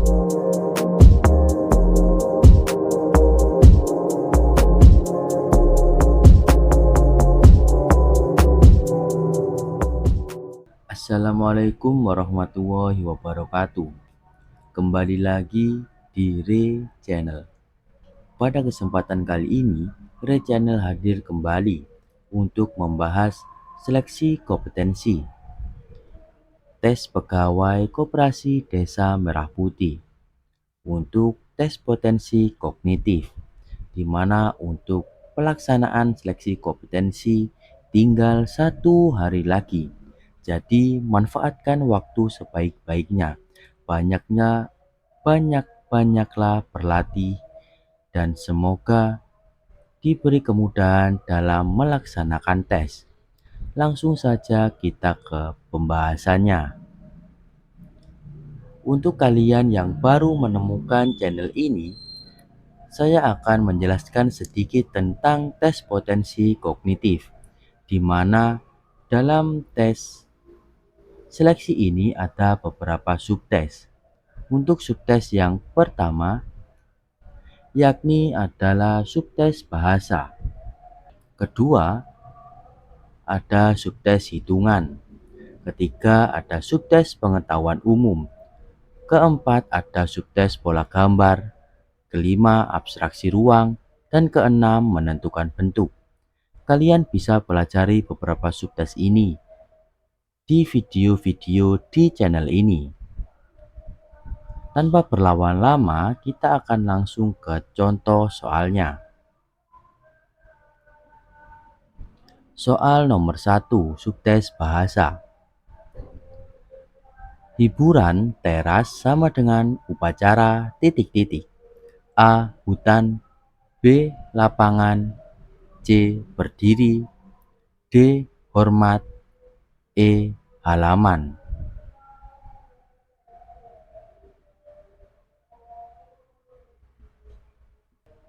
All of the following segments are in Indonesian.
Assalamualaikum warahmatullahi wabarakatuh. Kembali lagi di Re Channel. Pada kesempatan kali ini, Re Channel hadir kembali untuk membahas seleksi kompetensi tes pegawai Koperasi Desa Merah Putih untuk tes potensi kognitif, di mana untuk pelaksanaan seleksi kompetensi tinggal 1 hari lagi. Jadi manfaatkan waktu sebaik-baiknya. Banyaklah berlatih dan semoga diberi kemudahan dalam melaksanakan tes. Langsung saja kita ke pembahasannya. Untuk kalian yang baru menemukan channel ini, saya akan menjelaskan sedikit tentang tes potensi kognitif, di mana dalam tes seleksi ini ada beberapa subtes. Untuk subtes yang pertama, yakni adalah subtes bahasa. Kedua, ada subtes hitungan. Ketiga, ada subtes pengetahuan umum. Keempat, ada subtes pola gambar. Kelima, abstraksi ruang. Dan keenam, menentukan bentuk. Kalian bisa pelajari beberapa subtes ini di video-video di channel ini. Tanpa berlama-lama, kita akan langsung ke contoh soalnya. Soal nomor 1, subtes bahasa. Hiburan teras sama dengan upacara titik-titik. A. Hutan. B. Lapangan. C. Berdiri. D. Hormat. E. Halaman.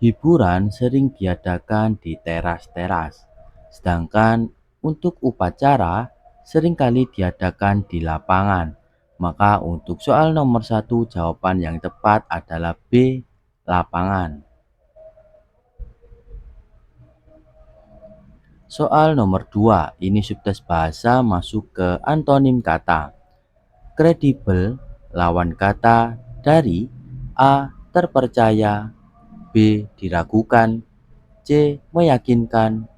Hiburan sering diadakan di teras-teras, sedangkan untuk upacara seringkali diadakan di lapangan. Maka untuk soal nomor 1 jawaban yang tepat adalah B. Lapangan. Soal nomor 2, ini subtes bahasa masuk ke antonim kata. Kredibel, lawan kata dari A. Terpercaya, B. Diragukan, C. Meyakinkan,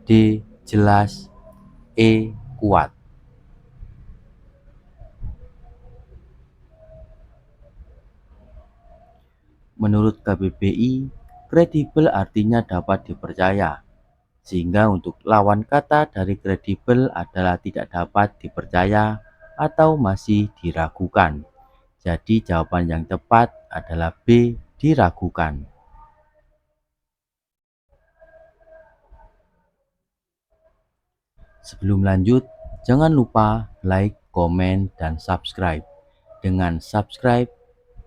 D. Jelas, E. Kuat. Menurut KBBI, kredibel artinya dapat dipercaya. Sehingga untuk lawan kata dari kredibel adalah tidak dapat dipercaya atau masih diragukan. Jadi jawaban yang tepat adalah B. Diragukan. Sebelum lanjut, jangan lupa like, komen, dan subscribe. Dengan subscribe,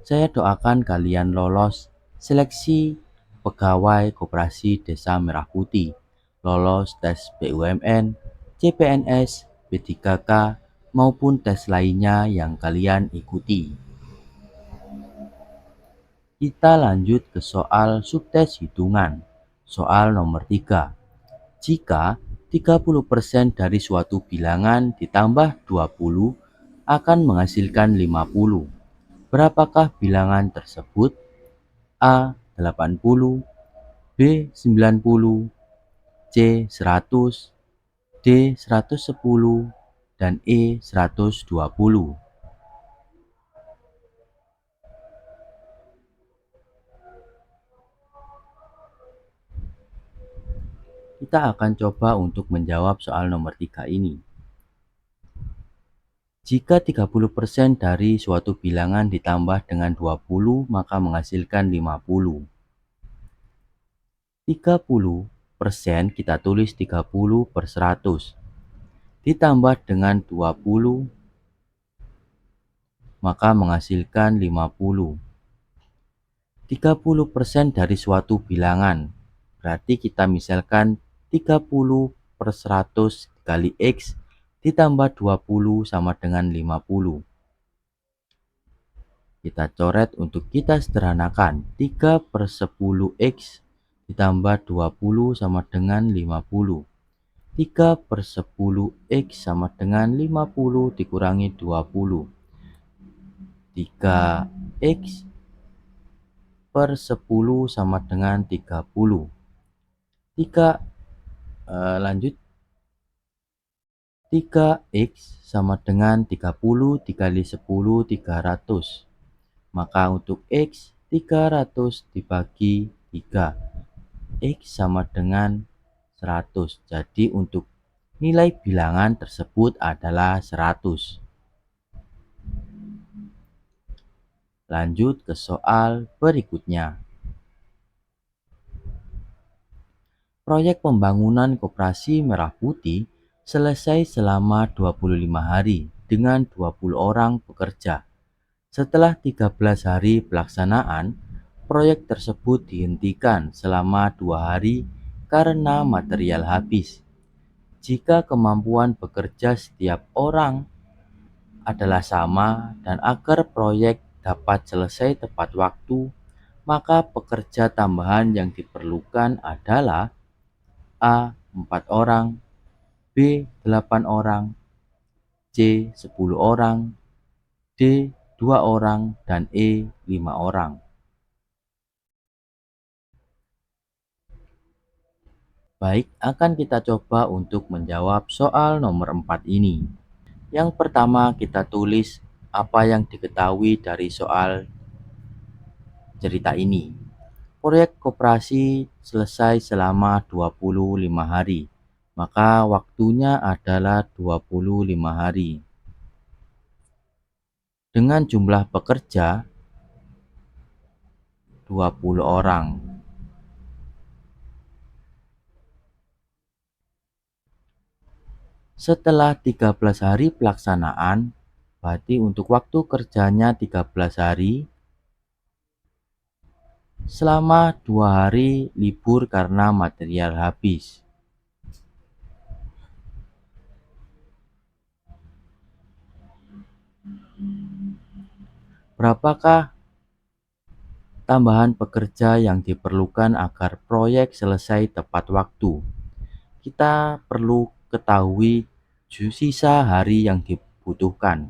saya doakan kalian lolos seleksi pegawai Koperasi Desa Merah Putih, lolos tes BUMN, CPNS, B3K, maupun tes lainnya yang kalian ikuti. Kita lanjut ke soal subtes hitungan. Soal nomor 3. Jika 30% dari suatu bilangan ditambah 20 akan menghasilkan 50. Berapakah bilangan tersebut? A. 80, B. 90, C. 100, D. 110, dan E. 120. Kita akan coba untuk menjawab soal nomor 3 ini. Jika 30% dari suatu bilangan ditambah dengan 20, maka menghasilkan 50. 30% kita tulis 30/100. Ditambah dengan 20, maka menghasilkan 50. 30% dari suatu bilangan. Berarti kita misalkan 30/100 kali X ditambah 20 sama dengan 50. Kita coret untuk kita sederhanakan. 3/10 X ditambah 20 sama dengan 50. 3/10 X sama dengan 50 dikurangi 20. 3x/10 sama dengan 30. 3x sama dengan 30 dikali 10, 300. Maka untuk X 300 dibagi 3. X sama dengan 100. Jadi untuk nilai bilangan tersebut adalah 100. Lanjut ke soal berikutnya. Proyek pembangunan koperasi Merah Putih selesai selama 25 hari dengan 20 orang pekerja. Setelah 13 hari pelaksanaan, proyek tersebut dihentikan selama 2 hari karena material habis. Jika kemampuan bekerja setiap orang adalah sama dan agar proyek dapat selesai tepat waktu, maka pekerja tambahan yang diperlukan adalah A. 4 orang, B. 8 orang, C. 10 orang, D. 2 orang, dan E. 5 orang. Baik, akan kita coba untuk menjawab soal nomor 4 ini. Yang pertama kita tulis apa yang diketahui dari soal cerita ini. Proyek koperasi selesai selama 25 hari, maka waktunya adalah 25 hari. Dengan jumlah pekerja 20 orang. Setelah 13 hari pelaksanaan, berarti untuk waktu kerjanya 13 hari, selama 2 hari libur karena material habis. Berapakah tambahan pekerja yang diperlukan agar proyek selesai tepat waktu? Kita perlu ketahui sisa hari yang dibutuhkan.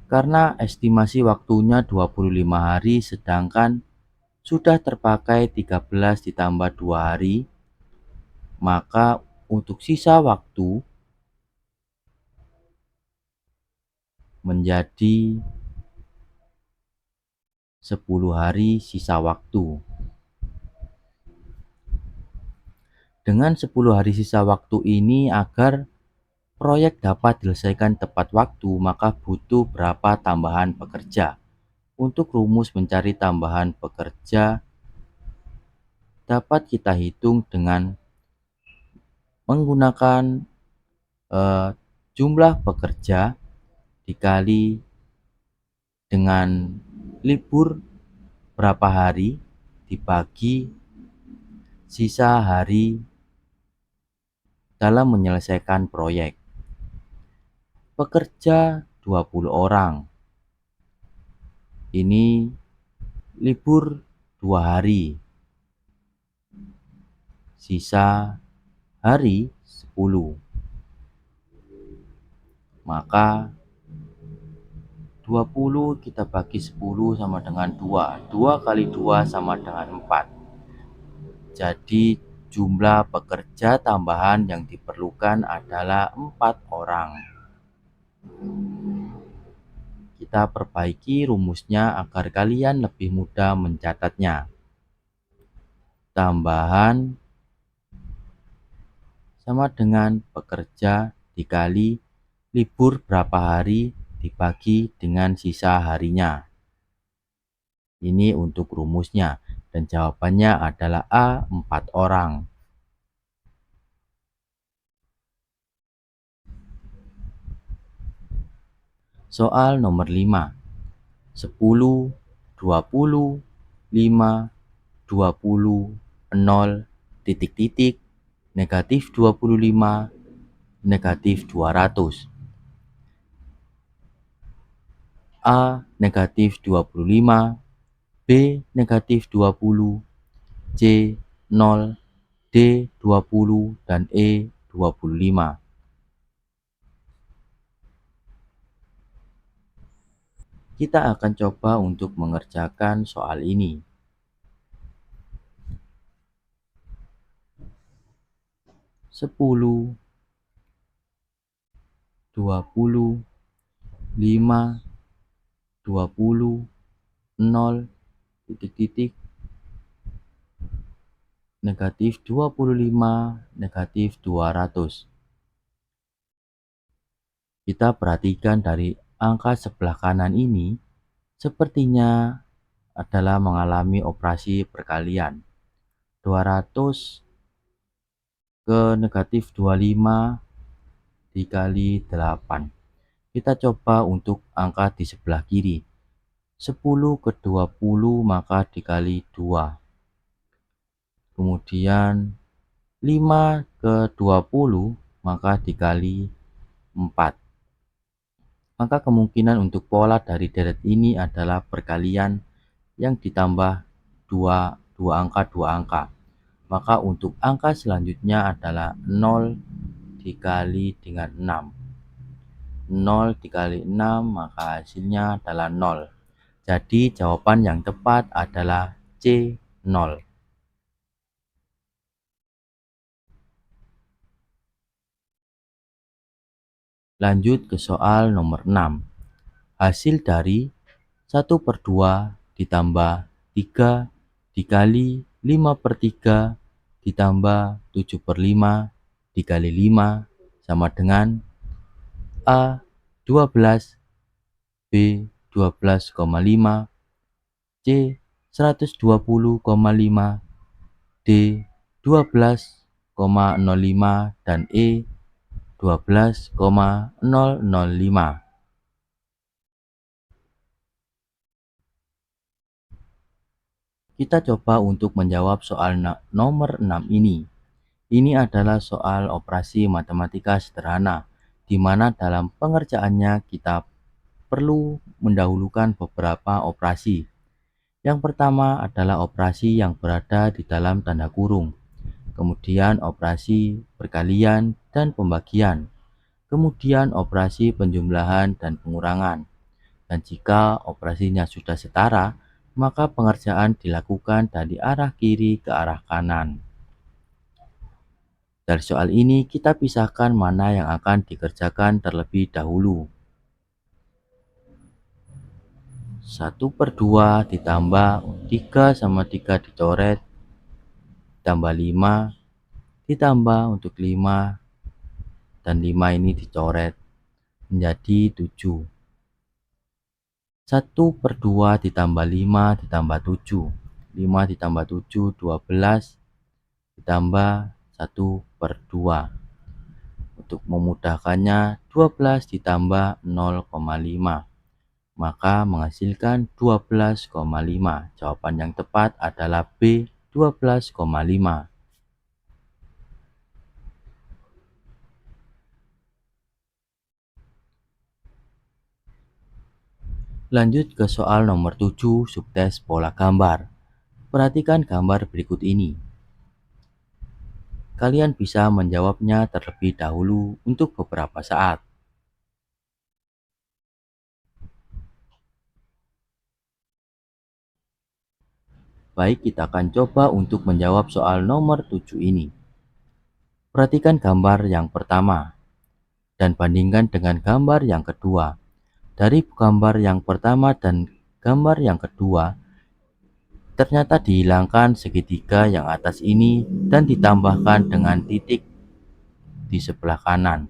Karena estimasi waktunya 25 hari sedangkan sudah terpakai 13 ditambah 2 hari, maka untuk sisa waktu menjadi 10 hari sisa waktu. Dengan 10 hari sisa waktu ini agar proyek dapat diselesaikan tepat waktu, maka butuh berapa tambahan pekerja. Untuk rumus mencari tambahan pekerja dapat kita hitung dengan menggunakan jumlah pekerja dikali dengan libur berapa hari dibagi sisa hari dalam menyelesaikan proyek. Pekerja 20 orang. Ini libur 2 hari. Sisa hari 10. Maka 20 kita bagi 10 sama dengan 2. 2 kali 2 sama dengan 4. Jadi jumlah pekerja tambahan yang diperlukan adalah 4 orang. Kita perbaiki rumusnya agar kalian lebih mudah mencatatnya. Tambahan sama dengan pekerja dikali libur berapa hari dibagi dengan sisa harinya. Ini untuk rumusnya dan jawabannya adalah A. 4 orang. Soal nomor 5. 10, 20, 5, 20, 0, titik-titik, negatif 25, negatif 200. A negatif 25, B negatif 20, C 0, D 20, dan E 25. Kita akan coba untuk mengerjakan soal ini. 10, 20, 5, 20, 0, titik-titik, negatif 25, negatif 200. Kita perhatikan dari angka sebelah kanan ini, sepertinya adalah mengalami operasi perkalian. 200 ke negatif 25 dikali 8. Kita coba untuk angka di sebelah kiri. 10 ke 20 maka dikali 2. Kemudian 5 ke 20 maka dikali 4. Maka kemungkinan untuk pola dari deret ini adalah perkalian yang ditambah dua angka. Maka untuk angka selanjutnya adalah 0 dikali dengan 6. 0 dikali 6 maka hasilnya adalah 0. Jadi jawaban yang tepat adalah C 0. Lanjut ke soal nomor 6. Hasil dari 1/2 ditambah 3 dikali 5/3 ditambah 7/5 dikali 5 sama dengan A 12, B 12,5, C 120,5, D 12,05, dan E 12,005. Kita coba untuk menjawab soal nomor 6 ini. Ini adalah soal operasi matematika sederhana, di mana dalam pengerjaannya kita perlu mendahulukan beberapa operasi. Yang pertama adalah operasi yang berada di dalam tanda kurung, kemudian operasi perkalian dan pembagian, kemudian operasi penjumlahan dan pengurangan. Dan jika operasinya sudah setara, maka pengerjaan dilakukan dari arah kiri ke arah kanan. Dari soal ini kita pisahkan mana yang akan dikerjakan terlebih dahulu. 1/2 ditambah 3 sama 3 dicoret, ditambah 5, ditambah untuk 5, dan 5 ini dicoret, menjadi 7. 1/2 ditambah 5 ditambah 7. 5 ditambah 7, 12, ditambah 1/2. Untuk memudahkannya, 12 ditambah 0,5. Maka menghasilkan 12,5. Jawaban yang tepat adalah B 12,5. Lanjut ke soal nomor 7 subtes pola gambar. Perhatikan gambar berikut ini. Kalian bisa menjawabnya terlebih dahulu untuk beberapa saat. Baik, kita akan coba untuk menjawab soal nomor 7 ini. Perhatikan gambar yang pertama dan bandingkan dengan gambar yang kedua. Dari gambar yang pertama dan gambar yang kedua, ternyata dihilangkan segitiga yang atas ini dan ditambahkan dengan titik di sebelah kanan.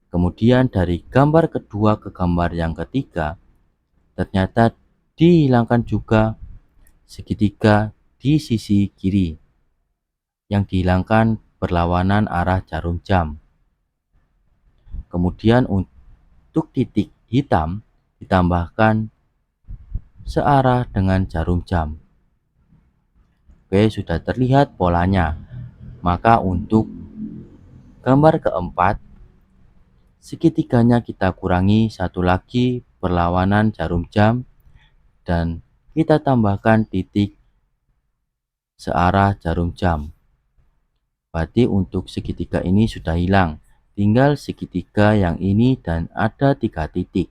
Kemudian dari gambar kedua ke gambar yang ketiga, ternyata dihilangkan juga segitiga di sisi kiri yang dihilangkan berlawanan arah jarum jam. Kemudian untuk titik hitam ditambahkan searah dengan jarum jam. Oke, sudah terlihat polanya. Maka untuk gambar keempat, segitiganya kita kurangi satu lagi perlawanan jarum jam dan kita tambahkan titik searah jarum jam. Berarti untuk segitiga ini sudah hilang. Tinggal segitiga yang ini dan ada 3 titik.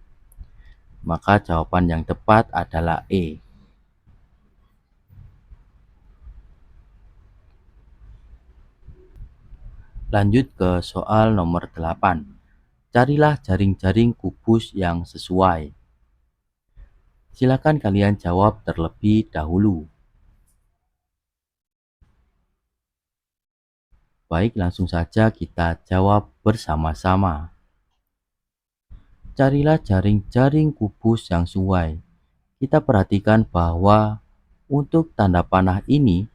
Maka jawaban yang tepat adalah E. Lanjut ke soal nomor 8. Carilah jaring-jaring kubus yang sesuai. Silakan kalian jawab terlebih dahulu. Baik, langsung saja kita jawab bersama-sama. Carilah jaring-jaring kubus yang sesuai. Kita perhatikan bahwa untuk tanda panah ini,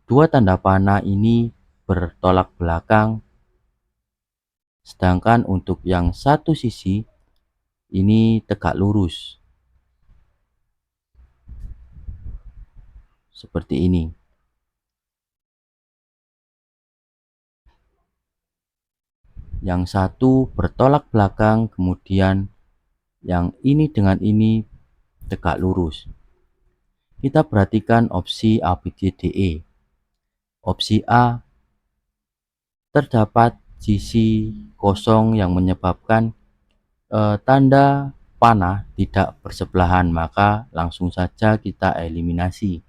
dua tanda panah ini bertolak belakang, sedangkan untuk yang satu sisi ini tegak lurus. Seperti ini. Yang satu bertolak belakang, kemudian yang ini dengan ini tegak lurus. Kita perhatikan opsi A, B, C, D, E. Opsi A, terdapat sisi kosong yang menyebabkan tanda panah tidak bersebelahan, maka langsung saja kita eliminasi.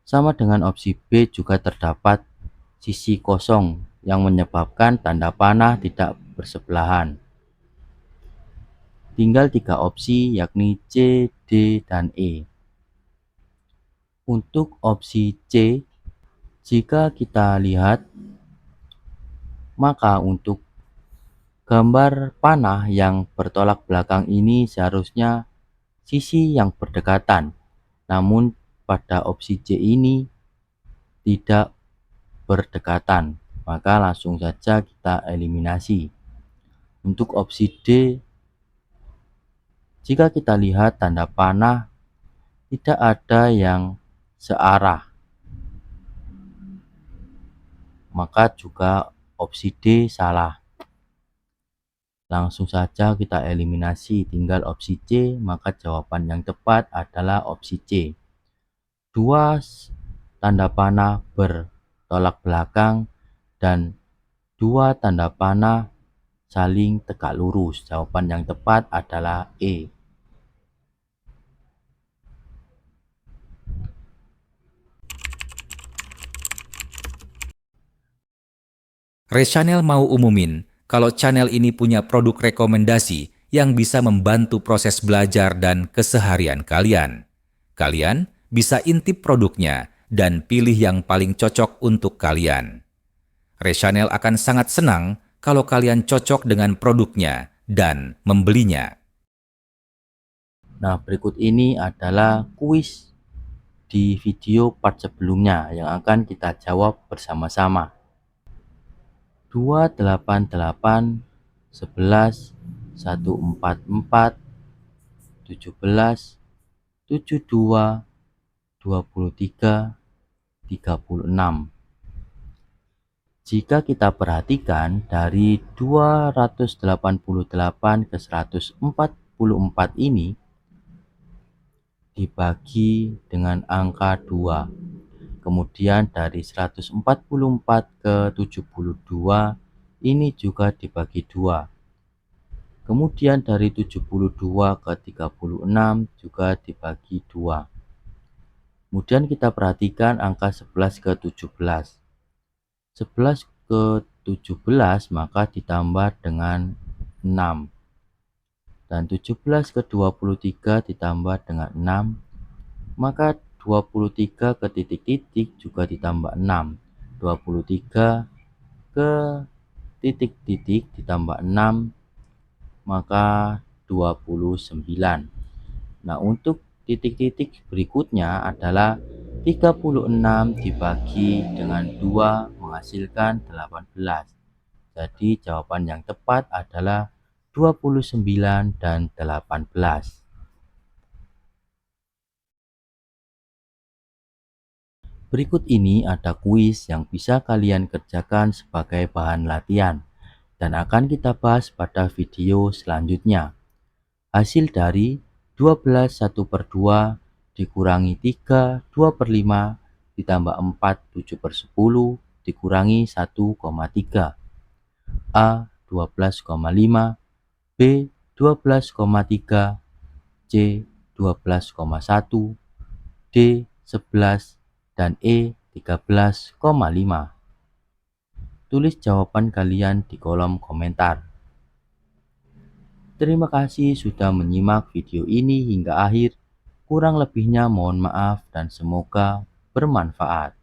Sama dengan opsi B, juga terdapat sisi kosong yang menyebabkan tanda panah tidak bersebelahan. Tinggal 3 opsi, yakni C, D, dan E. Untuk opsi C, jika kita lihat, maka untuk gambar panah yang bertolak belakang ini seharusnya sisi yang berdekatan. Namun pada opsi C ini tidak berdekatan, maka langsung saja kita eliminasi. Untuk opsi D, jika kita lihat tanda panah tidak ada yang searah, maka juga opsi D salah. Langsung saja kita eliminasi, tinggal opsi C, maka jawaban yang tepat adalah opsi C. Dua tanda panah bertolak belakang dan dua tanda panah saling tegak lurus. Jawaban yang tepat adalah E. Rechannel mau umumin kalau channel ini punya produk rekomendasi yang bisa membantu proses belajar dan keseharian kalian. Kalian bisa intip produknya dan pilih yang paling cocok untuk kalian. Rechannel akan sangat senang kalau kalian cocok dengan produknya dan membelinya. Nah, berikut ini adalah kuis di video part sebelumnya yang akan kita jawab bersama-sama. 288, 11, 144, 17, 72, 23, 36. Jika kita perhatikan dari 288 ke 144 ini dibagi dengan angka 2. Kemudian dari 144 ke 72 ini juga dibagi 2. Kemudian dari 72 ke 36 juga dibagi 2. Kemudian kita perhatikan angka 11 ke 17. 11 ke 17 maka ditambah dengan 6. Dan 17 ke 23 ditambah dengan 6. Maka 23 ke titik-titik juga ditambah 6. 23 ke titik-titik ditambah 6 maka 29. Nah, untuk titik-titik berikutnya adalah 36 dibagi dengan 2 menghasilkan 18. Jadi jawaban yang tepat adalah 29 dan 18. Berikut ini ada kuis yang bisa kalian kerjakan sebagai bahan latihan dan akan kita bahas pada video selanjutnya. Hasil dari 12 1/2 dikurangi 3 2/5 ditambah 4 7/10 dikurangi 1,3. A 12,5, B 12,3, C 12,1, D 11, dan E 13,5. Tulis jawaban kalian di kolom komentar. Terima kasih sudah menyimak video ini hingga akhir. Kurang lebihnya mohon maaf dan semoga bermanfaat.